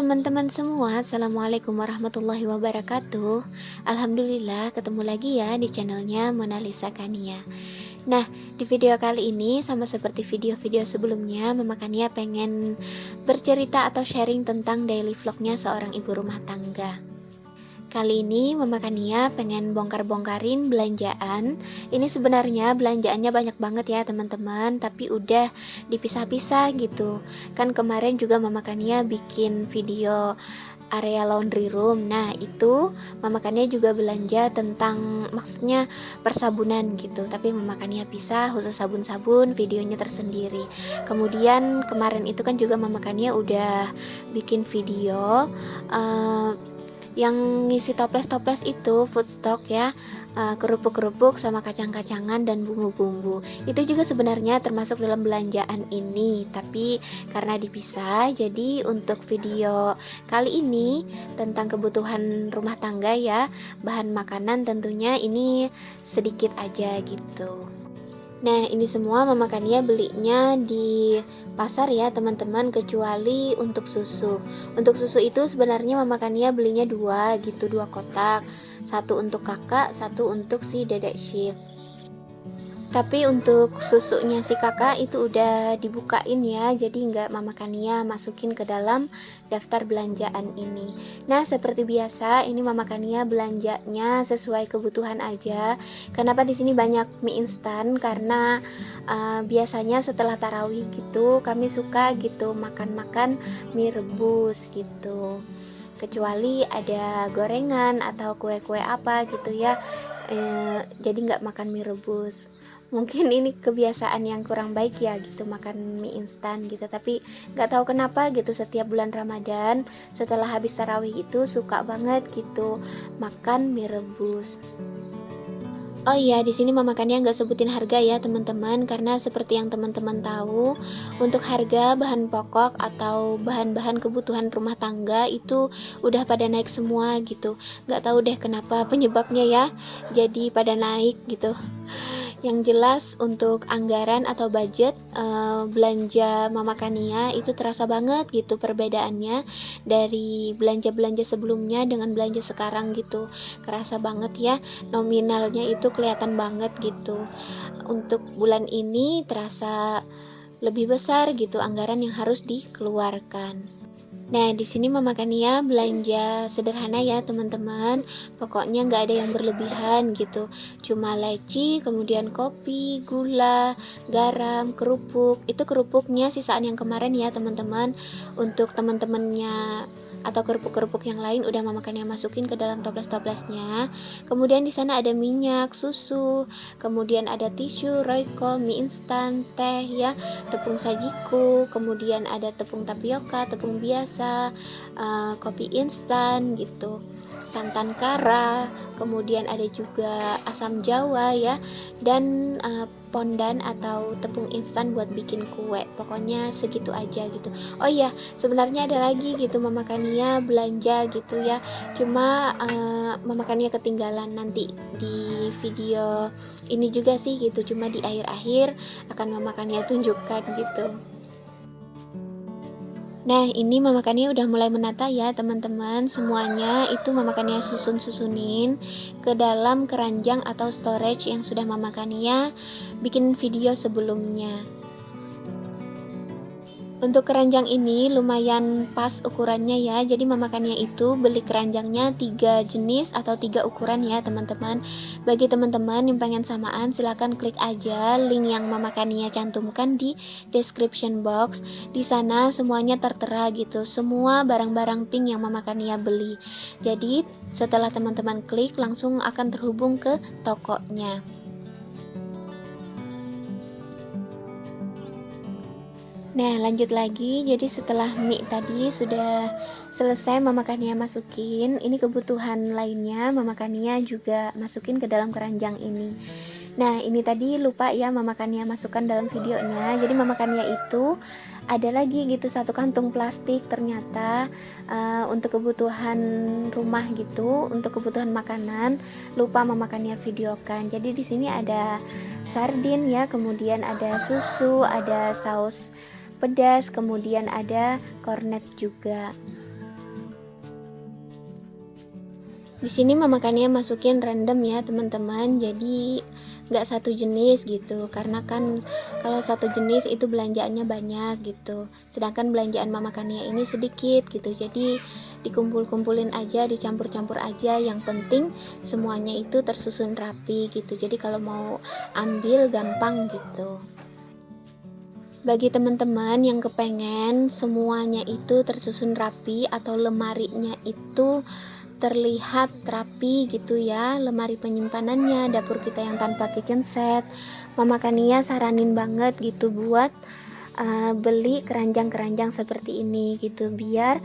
teman-teman semua, Assalamualaikum warahmatullahi wabarakatuh. Alhamdulillah ketemu lagi ya di channelnya Monalisa Kania. Nah, di video kali ini sama seperti video-video sebelumnya, Mama Kania pengen bercerita atau sharing tentang daily vlognya seorang ibu rumah tangga. Kali ini Mama Kania pengen bongkar-bongkarin belanjaan. Ini sebenarnya belanjaannya banyak banget ya teman-teman, tapi udah dipisah-pisah gitu. Kan kemarin juga Mama Kania bikin video area laundry room. Nah, itu Mama Kania juga belanja tentang maksudnya persabunan gitu. Tapi Mama Kania pisah khusus sabun-sabun, videonya tersendiri. Kemudian kemarin itu kan juga Mama Kania udah bikin video yang ngisi toples-toples itu food stock ya, kerupuk-kerupuk sama kacang-kacangan dan bumbu-bumbu. Itu juga sebenarnya termasuk dalam belanjaan ini, tapi karena dipisah jadi untuk video kali ini tentang kebutuhan rumah tangga ya, bahan makanan tentunya ini sedikit aja gitu. Nah, ini semua Mama Kania belinya di pasar ya teman-teman, kecuali untuk susu. Untuk susu itu sebenarnya Mama Kania belinya dua gitu, dua kotak. Satu untuk kakak, satu untuk si Dedek Shift. Tapi untuk susunya si kakak itu udah dibukain ya, jadi nggak Mama Kania masukin ke dalam daftar belanjaan ini. Nah, seperti biasa ini Mama Kania belanjanya sesuai kebutuhan aja. Kenapa di sini banyak mie instan? Karena biasanya setelah tarawih gitu kami suka gitu makan-makan mie rebus gitu. Kecuali ada gorengan atau kue-kue apa gitu ya, jadi nggak makan mie rebus. Mungkin ini kebiasaan yang kurang baik ya gitu, makan mie instan gitu. Tapi nggak tahu kenapa gitu, setiap bulan Ramadan setelah habis tarawih itu suka banget gitu makan mie rebus. Oh iya, di sini Mama Kania nggak sebutin harga ya teman-teman, karena seperti yang teman-teman tahu, untuk harga bahan pokok atau bahan-bahan kebutuhan rumah tangga itu udah pada naik semua gitu. Nggak tahu deh kenapa penyebabnya ya, jadi pada naik gitu. Yang jelas untuk anggaran atau budget belanja Mama Kania itu terasa banget gitu perbedaannya dari belanja-belanja sebelumnya dengan belanja sekarang gitu. Kerasa banget ya, nominalnya itu kelihatan banget gitu. Untuk bulan ini terasa lebih besar gitu anggaran yang harus dikeluarkan. Nah, di sini Mama Kania belanja sederhana ya teman-teman. Pokoknya nggak ada yang berlebihan gitu. Cuma leci, kemudian kopi, gula, garam, kerupuk. Itu kerupuknya sisaan yang kemarin ya teman-teman. Untuk teman-temannya atau kerupuk-kerupuk yang lain udah Mama Kania masukin ke dalam toples-toplesnya. Kemudian di sana ada minyak, susu, kemudian ada tisu, royco, mie instan, teh ya, tepung sajiku, kemudian ada tepung tapioka, tepung biasa, kopi instan gitu, santan kara, kemudian ada juga asam jawa ya, dan pondan atau tepung instan buat bikin kue. Pokoknya segitu aja gitu. Oh iya, sebenarnya ada lagi gitu Mama Kania belanja gitu ya, cuma Mama Kania ketinggalan, nanti di video ini juga sih gitu, cuma di akhir-akhir akan Mama Kania tunjukkan gitu. Nah, ini Mama Kania udah mulai menata ya teman-teman. Semuanya itu Mama Kania susun-susunin ke dalam keranjang atau storage yang sudah Mama Kania bikin video sebelumnya. Untuk keranjang ini lumayan pas ukurannya ya. Jadi Mama Kania itu beli keranjangnya 3 jenis atau 3 ukuran ya teman-teman. Bagi teman-teman yang pengen samaan, silahkan klik aja link yang Mama Kania cantumkan di description box. Di sana semuanya tertera gitu, semua barang-barang pink yang Mama Kania beli. Jadi setelah teman-teman klik langsung akan terhubung ke tokonya. Nah, lanjut lagi. Jadi setelah mie tadi sudah selesai Mama Kania masukin, ini kebutuhan lainnya Mama Kania juga masukin ke dalam keranjang ini. Nah, ini tadi lupa ya Mama Kania masukkan dalam videonya. Jadi Mama Kania itu ada lagi gitu satu kantung plastik ternyata untuk kebutuhan rumah gitu, untuk kebutuhan makanan. Lupa Mama Kania videokan. Jadi di sini ada sardin ya, kemudian ada susu, ada saus pedas, kemudian ada kornet juga. Di sini Mama Kania masukin random ya teman-teman, jadi nggak satu jenis gitu, karena kan kalau satu jenis itu belanjaannya banyak gitu, sedangkan belanjaan Mama Kania ini sedikit gitu, jadi dikumpul-kumpulin aja, dicampur-campur aja, yang penting semuanya itu tersusun rapi gitu, jadi kalau mau ambil gampang gitu. Bagi teman-teman yang kepengen semuanya itu tersusun rapi atau lemarinya itu terlihat rapi gitu ya, lemari penyimpanannya, dapur kita yang tanpa kitchen set, Mama Kania saranin banget gitu buat beli keranjang-keranjang seperti ini gitu, biar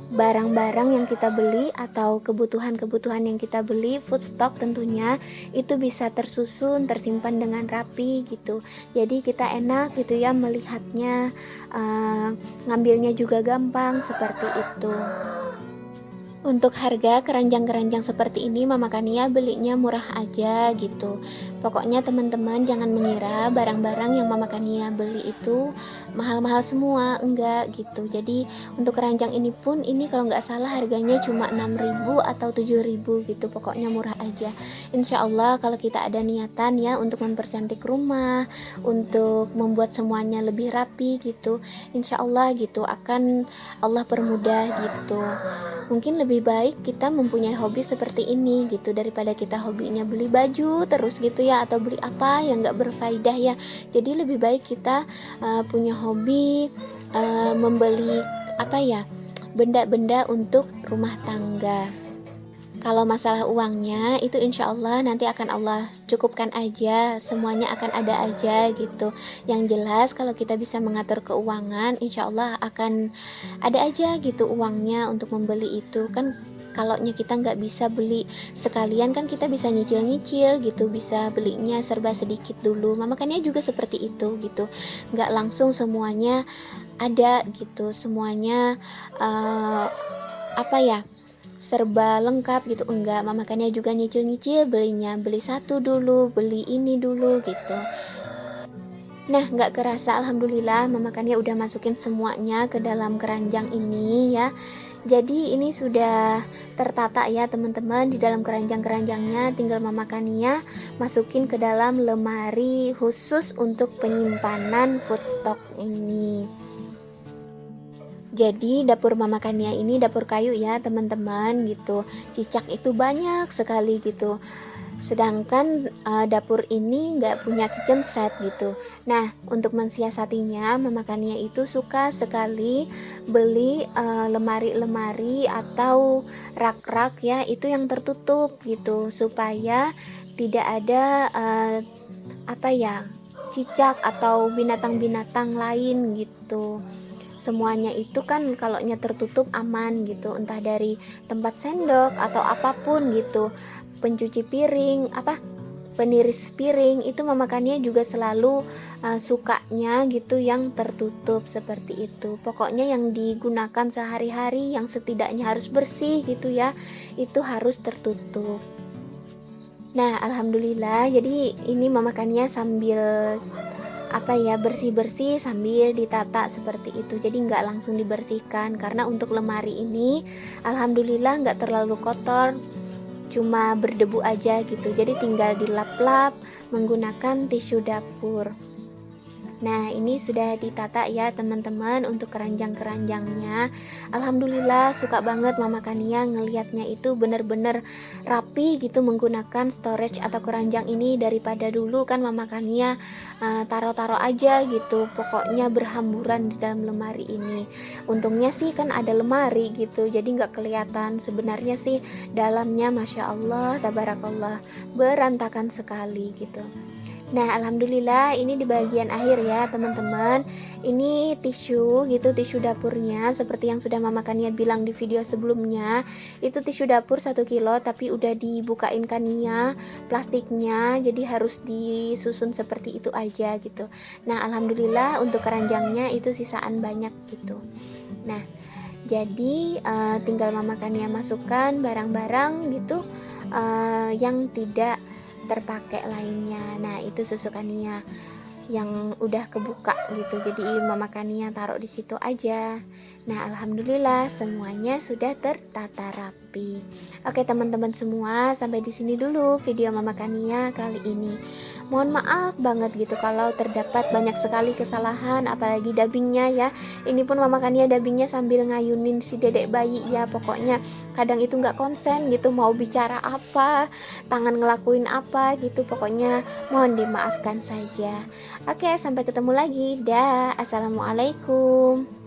barang-barang yang kita beli atau kebutuhan-kebutuhan yang kita beli, food stock tentunya, itu bisa tersusun, tersimpan dengan rapi gitu. Jadi kita enak gitu ya melihatnya, ngambilnya juga gampang seperti itu. Untuk harga keranjang-keranjang seperti ini Mama Kania belinya murah aja gitu. Pokoknya teman-teman jangan mengira barang-barang yang Mama Kania beli itu mahal-mahal semua, enggak gitu. Jadi untuk keranjang ini pun ini kalau nggak salah harganya cuma 6.000 atau 7.000 gitu. Pokoknya murah aja. Insya Allah kalau kita ada niatan ya untuk mempercantik rumah, untuk membuat semuanya lebih rapi gitu, insya Allah gitu akan Allah permudah gitu. Mungkin lebih baik kita mempunyai hobi seperti ini gitu, daripada kita hobinya beli baju terus gitu ya, atau beli apa yang nggak berfaedah ya. Jadi lebih baik kita punya hobi membeli apa ya, benda-benda untuk rumah tangga. Kalau masalah uangnya itu insya Allah nanti akan Allah cukupkan aja, semuanya akan ada aja gitu. Yang jelas kalau kita bisa mengatur keuangan, insya Allah akan ada aja gitu uangnya untuk membeli itu kan. Kalaunya kita nggak bisa beli sekalian kan kita bisa nyicil-nyicil gitu, bisa belinya serba sedikit dulu. Mama Kania juga seperti itu gitu, nggak langsung semuanya ada gitu, semuanya apa ya, serba lengkap gitu, enggak. Mama Kania juga nyicil-nyicil belinya, beli satu dulu, beli ini dulu gitu. Nah, nggak kerasa alhamdulillah Mama Kania udah masukin semuanya ke dalam keranjang ini ya. Jadi ini sudah tertata ya teman-teman, di dalam keranjang-keranjangnya tinggal Mama Kania masukin ke dalam lemari khusus untuk penyimpanan food stock ini. Jadi dapur Mama Kania ini dapur kayu ya teman-teman gitu. Cicak itu banyak sekali gitu. Sedangkan dapur ini nggak punya kitchen set gitu. Nah, untuk mensiasatinya Mama Kania itu suka sekali beli lemari-lemari atau rak-rak ya, itu yang tertutup gitu, supaya tidak ada apa ya, cicak atau binatang-binatang lain gitu. Semuanya itu kan kalaunya tertutup aman gitu, entah dari tempat sendok atau apapun gitu, pencuci piring, apa, peniris piring, itu Mama Kania juga selalu sukanya gitu yang tertutup seperti itu. Pokoknya yang digunakan sehari-hari yang setidaknya harus bersih gitu ya, itu harus tertutup. Nah, alhamdulillah jadi ini Mama Kania sambil apa ya, bersih-bersih sambil ditata seperti itu, jadi nggak langsung dibersihkan karena untuk lemari ini alhamdulillah nggak terlalu kotor, cuma berdebu aja gitu, jadi tinggal dilap-lap menggunakan tisu dapur. Nah, ini sudah ditata ya teman-teman untuk keranjang-keranjangnya. Alhamdulillah suka banget Mama Kania ngelihatnya itu bener-bener rapi gitu menggunakan storage atau keranjang ini, daripada dulu kan Mama Kania taro-taro aja gitu. Pokoknya berhamburan di dalam lemari ini. Untungnya sih kan ada lemari gitu, jadi nggak kelihatan. Sebenarnya sih dalamnya Masya Allah, tabarakallah, berantakan sekali gitu. Nah, alhamdulillah ini di bagian akhir ya, teman-teman. Ini tisu gitu, tisu dapurnya seperti yang sudah Mama Kania bilang di video sebelumnya. Itu tisu dapur 1 kilo tapi udah dibukain Kania plastiknya, jadi harus disusun seperti itu aja gitu. Nah, alhamdulillah untuk keranjangnya itu sisaan banyak gitu. Nah, jadi tinggal Mama Kania masukkan barang-barang gitu yang tidak terpakai lainnya. Nah, itu susu Kania yang udah kebuka gitu. Jadi Mama Kania taruh di situ aja. Nah, alhamdulillah semuanya sudah tertata rapi. Oke, teman-teman semua, sampai di sini dulu video Mama Kania kali ini. Mohon maaf banget gitu kalau terdapat banyak sekali kesalahan, apalagi dubbingnya ya. Ini pun Mama Kania dubbingnya sambil ngayunin si dedek bayi ya. Pokoknya kadang itu nggak konsen gitu, mau bicara apa, tangan ngelakuin apa gitu. Pokoknya mohon dimaafkan saja. Oke, sampai ketemu lagi. Dah, assalamualaikum.